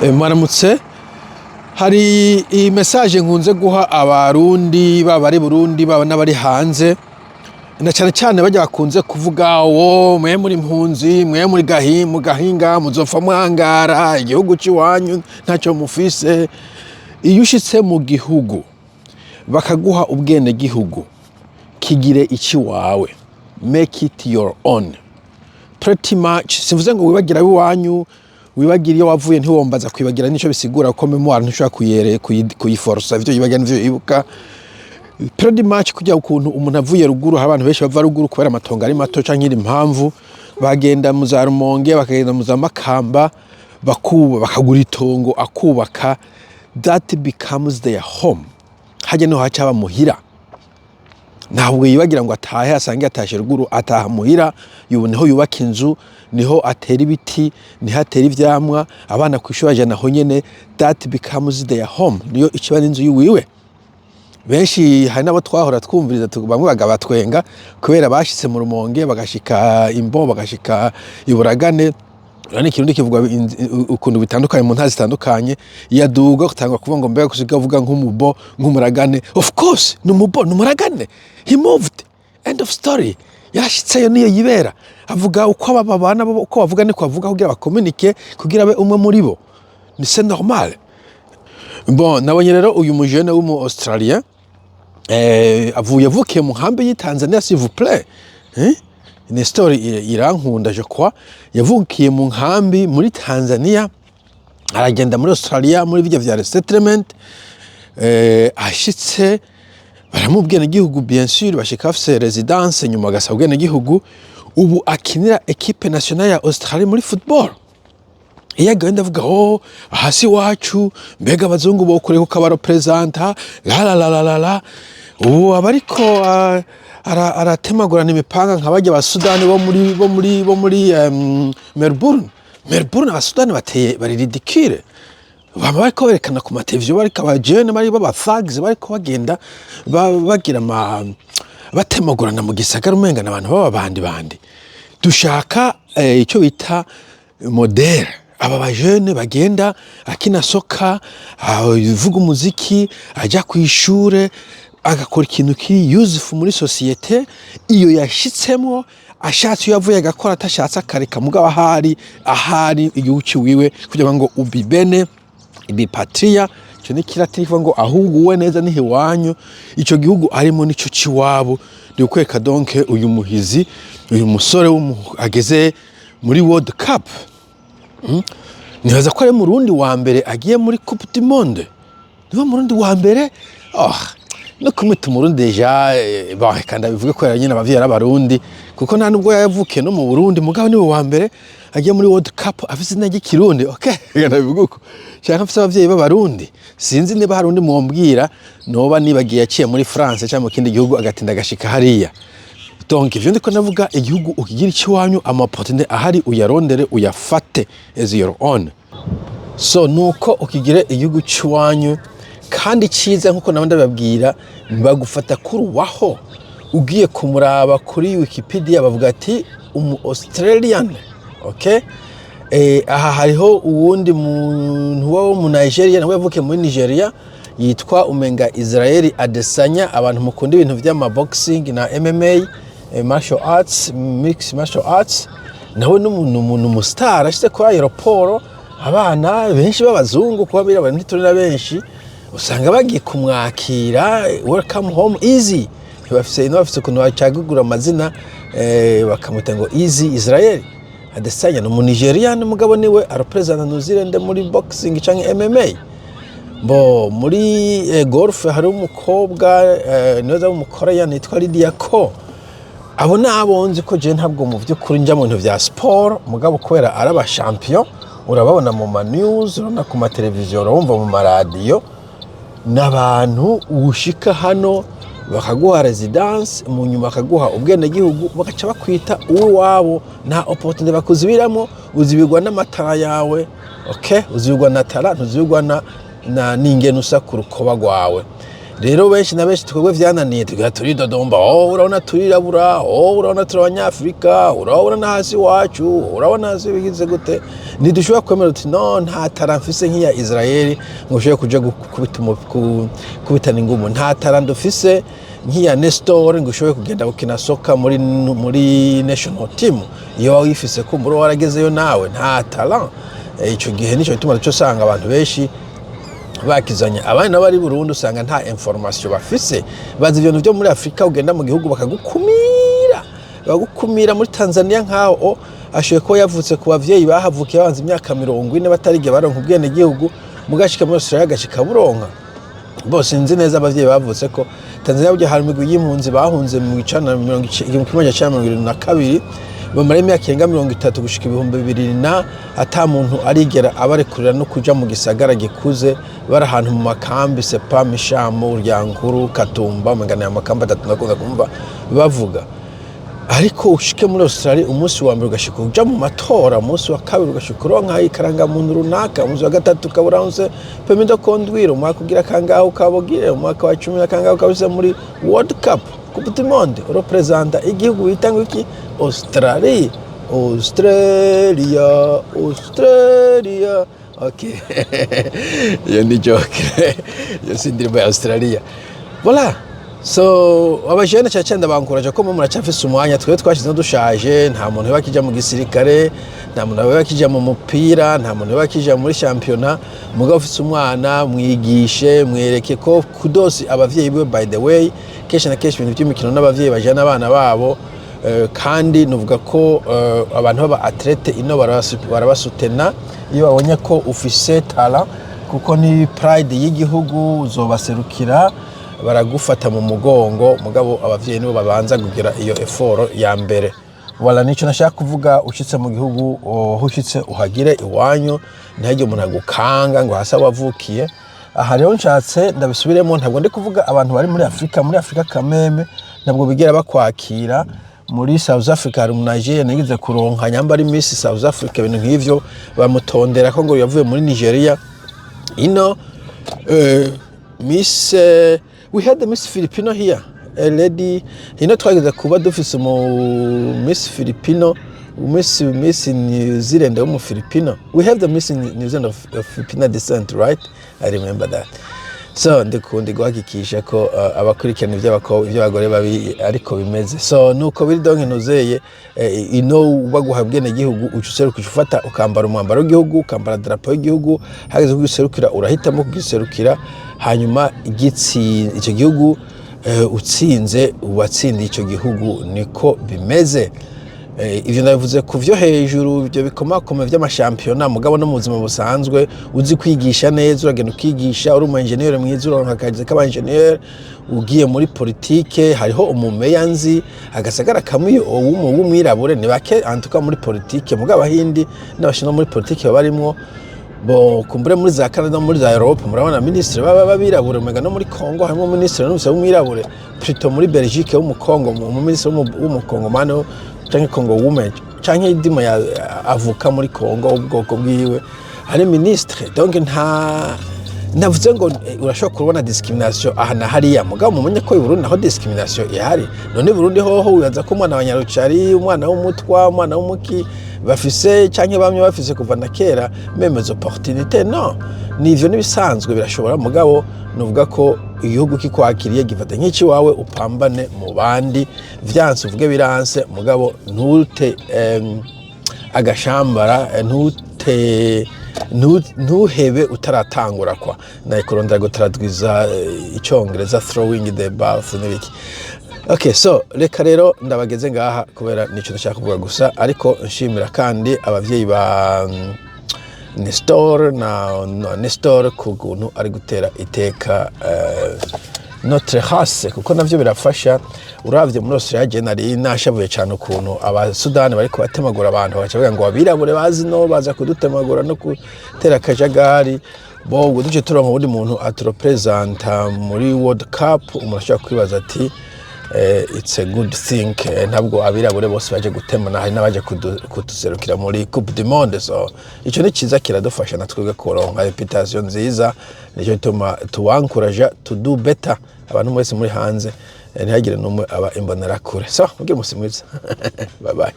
Mwaramutse hari iyi message nkunze guha abarundi baba ari Burundi baba n'abari hanze na cyane cyane bajya bakunze kuvuga mwe muri impunzi mwe muri gahinga muzopfa mwangara igihugu ciwanyu ntacyo mufise. Iyo ushitse mu gihugu bakaguha ubwene gihugu kigire iki wawe, make it your own pretty much. Simvuze ngo wibagira biwanyu wibagira iyo wavuye ntiwombaza kwibagira nico bisigura ko memoire ntushobora kuyiforsa ivyo yibagira nivyo yibuka pretty much. Kujya ukuntu umuntu avuye ruguru, abantu benshi bava ruguru kubera amatongo ari mato canke impamvu bagenda mu za Rumonge bakagenda mu za Makamba bakagura itongo akubaka, that becomes their home. Haje no hacaba muhira, ntabwo yibagira ngo atahe asange atashe ruguru, ataha muhira niho yubaka inzu, niho atera ibiti, niho atera ivyamwa, abana kwishura jana ho nyene, that becomes their home, niyo ikiba n'inzu yiwiwe. Benshi hari nabo twahora twumviriza bamwe bagabatwenga kubera bashitse mu Rumonge bagashika Imbo bagashika Iburagane. Urani kirundi kivuga ukuntu bitandukanye mu ntazi zitandukanye, yaduga gutangwa kuvuga ngo mbega kusiga vuga nk'umubo nk'umuragane. Of course n'umubo n'umuragane, he moved, end of story. Yashitseyo niyo yibera avuga uko ababana uko bavuga niko bavuga kugira bakomunike kugira be umwe muri bo, ni c'est normal. Bon, nabonye rero uyu mujene w'umu Australien avukiye mu nkambi yi Tanzania, s'il vous plaît. Ni story irankunda je crois. Yavukiye mu nkambi muri Tanzania aragenda muri Australia muri bijya vya resettlement, ashitse baramubwira igihugu bien sûr bashika afise residence, nyuma agasabwa n'igihugu. Ubu akinira equipe nationale ya Australia muri football. Iya genda avuga hasi wacu mbega abazungu bo kure ko kabaro presenta la. Ubu abariko aratemagurana imipanga nk'abajya ba Sudani bo muri Melbourne. Abasudani bateye bari ridicule, baba bariko berekana ku mateleviziyo bariko abajene bari baba thugs bariko bagenda bagira batemagurana mu gisagara umenga n'abantu baba bandi. Dushaka icyo bita model. Aba bajene bagenda akina soka, avuga umuziki, ajya ku ishure, agakora ikintu kiri useful muri societe. Iyo yashitsemo ashatse yavuye agakora atashatse akareka mugabo ahari igihugu ciwiwe kugira ngo ubibene ibipatria. Cyo ni kiratiriva ngo ahuguwe neza ni hiwanyu, ico gihugu arimo nico ciwabo. Ndi kweka donc uyu muhizi, uyu musore ageze muri World Cup. Nibaza ko ari Murundi wa mbere agiye muri Coupe du Monde. Niba Murundi wa mbere no kumita Murundi deja kandi bivuga ko nyine abavye arabarundi kuko nta nubwo yavukiye no mu Burundi, mugabo niwe wa mbere agiye muri World Cup afise n'igi Kirundi. Okay, ndabivuga uko cyangwa afise abavyeyi b'abarundi. Sinzi niba harundi mumbwira noba nibagiye yaciye muri France cyangwa mu kindi gihugu agatinda gashika hariya. Donc ivyo ndiko navuga, igihugu ukigira ikiwanyu, amaportune ahari uyarondere uyafate as your own. So nuko ukigire igihugu ciwanyu kandi ciza, nkuko nabandi babwira bagufata kuruwaho. Ugiye kumuraba kuri Wikipedia bavuga ati Australian. Okay, aha hariho uwundi muntu wo mu Nigeria nawe yavukiye muri Nigeria yitwa umenga Israel Adesanya. Abantu mukunda ibintu vy'amaboxing na MMA, martial arts, mixed martial arts, nawe n'umuntu mustar ashite kuri aeroport. Abana benshi b'abazungu kuba birabana ntiturira benshi usanga bagiye kumwakira, welcome home easy. Bafise kuntu bacagugura amazina bakamuta ngo Easy Israel Adesanya. No mu Nigeria n'umugabo niwe represent New Zealand muri boxing canke MMA. Bo muri golf hari umukobwa niwe w'umukoreya nitwa Lydia Ko. Abo nabonzi ko je ntabwo mu vy'ukuri njya mu bintu vya sport, mugabo kubera araba champion urababona mu ma news, urabona ku ma televiziyo, urumva mu maradiyo. N'abantu ushika hano bakaguha residence, mu nyuma bakaguha ubwene gihugu, bagaca bakwita uwabo, nta opportunity bakuzibiramo. Uzibigwa n'amatara yawe, okay, uzibigwa na tara, ntuzibigwa na ningene usa ku rukoba rwawe. rero benshi na benshi twebwe vyananiye tugira turidodomba urabona turirabura urabona turi abanyafrika urabona hasi wacu urabona hasi bigize gute ntidushobora kwemera uti no nta tara mfise nk'iya Israeli ngo ushobore kuja kubitana ingumu nta tara ndufise nk'iya Nestor ngo ushobore kugenda gukina soka muri national team iyo wifise ko mburo waragezeyo nawe nta talent ico gihe nico bituma cyo sanga abantu benshi bakizanya abana n'abari Burundi usanga nta information bafise bazi ibintu byo muri Afrika ugenda mu gihugu bakagukumira muri Tanzania nkaho ashoye ko yavutse ku bavyeyi bahavukiye abanza imyaka 40 batarige baronka ubwene gihugu mugashika muri Australia gashika buronka bose nzi neza abavyeyi bavutse ko Tanzania buje hari imigwi y'impunzi bahunze mu icana 1972 bamara imyaka yenga 30 gushika 2000 ata muntu arigera abarekurira no kuja mu gisagara gikuze bari ahantu mu makambi sepa mishamo uryankuru katumba mangana ya makamba atatu kumva bavuga ariko ushike muri Australia umunsi wa mbere ugashika uja mu matora umunsi wa kabiri ugashika uronka ikaranga muntu runaka umunsi wa gatatu kaburanse pemido kondwira umwaka ugira kangaho ukabogire umwaka wa 10 kangaho kabise muri World Cup Coupe du Monde representa igihugu bitanga iki Australia okay yo ni joke yo sindiri Australia voilà so abajene cyane bankuraje ko muracafise umwanya twe twashize dushaje nta muntu bakija mu gisirikare nta muntu bakija mu mupira nta muntu bakija muri championnat mugabo ufise umwana mwigishe mwereke ko kudosi abavyeyi biwe by the way kesha na kesha ibintu by'imikino n'abavyeyi bajana abana babo kandi nuvuga ko abantu baba athlete ino barabasutena iyo babonye ko ufise talent kuko ni pride y'igihugu uzobaserukira baragufata mu mugongo mugabo abavyeyi nibo babanza kugira iyo effort ya mbere wala nico nashaka kuvuga ushitse mu gihugu ushitse uhagire iwanyu ntajye umuntu agukanga ngo hasa wavukiye aha rero nshatse ndabisubiremo ntabwo ndi kuvuga abantu bari muri Afrika kameme ntabwo bigera bakwakira muri South Africa hari Nigeria nagize kuronka nyamba ari Miss South Africa ibintu nk'ivyo bamutondera ko ngo yavuye muri Nigeria ino Miss we had the Miss Filipino here a lady twageze kuba dufise mu Miss Filipino Miss New Zealand mu Filipino we have the Miss New Zealand of Filipino descent right I remember that so ndikundi guhakikisha ko abakurikirana iby'abagore babi ariko bimeze so nuko biri donke nuzeye baguhabwene gihugu ucuseruka ufata ukambara umwambaro w'igihugu ukambara drapeau y'igihugu hageze kugiserukira urahitamo kugiserukira hanyuma icyo gihugu utsinze uwatsindiye icyo gihugu niko bimeze ivyo ndabivuze ku vyo hejuru byo bikomakome vy'amashampiyona mugabo no mu buzima busanzwe uzi kwigisha neza uragenda ukigisha uri umu engineer mwiza uronka akazi k'aba engineer ugiye muri politike hariho umumeya nzi agasagara kamwe w'umwirabure ni bake antuka muri politike mugabo ahindi n'abashino muri politike barimwo bo kumbure muri za Canada muri za Europe murabona ministre baba birabure mega no muri Congo harimo ministre w'umwirabure plutôt muri Belgique w'umukongo mu ministre w'umukongo mano canke Congo woman canke idimo ya avuka muri Congo ubwoko bwiwe ari ministre donc ndavuze ngo urashobora kubona discrimination aha na hariya mugabo mumenye ko i Burundi naho discrimination ihari none Burundi hoho uyaza ko umwana abanyarucari umwana w'umutwa umwana w'umuki bafise canke bamwe bafise kuva na kera memezo opportunité no nivyo nibisanzwe birashobora mugabo nuvuga ko igihugu kikwakiriye gifata nk'iki wawe upambane mu bandi vyanse uvuge biranse mugabo ntute agashambara ntuhebe utaratangura kwa naye kurondera gutaradwiza icongereza throwing the ball n'ibiki okay so reka rero ndabageze ngaha kubera nico ndashaka kuvuga gusa ariko nshimira kandi abavyeyi ba Nestor kuguntu ari gutera iteka notre race kuko navyo birafasha uravye muri Australia genari nashavuye cyane ukuntu abasudani bari kubatemagura abantu bacavuga ngo abirabure bazi no baza kudutemagura no gutera kajagari bo duce turonka ubundi muntu aturepresenta muri World Cup umurashaka kwibaza ati it's a good thing. Ntabwo abirabure bose baje gutemana, hari n'abaje kutuserukira muri Coupe du Monde, so ico ni ciza kiradufasha natwe kuronka reputation nziza, nico bituma tuwankuraje to do better abantu mwese muri hanze, ntihagire n'umwe aba imbonerakure. So mugire umunsi mwiza. Bye bye.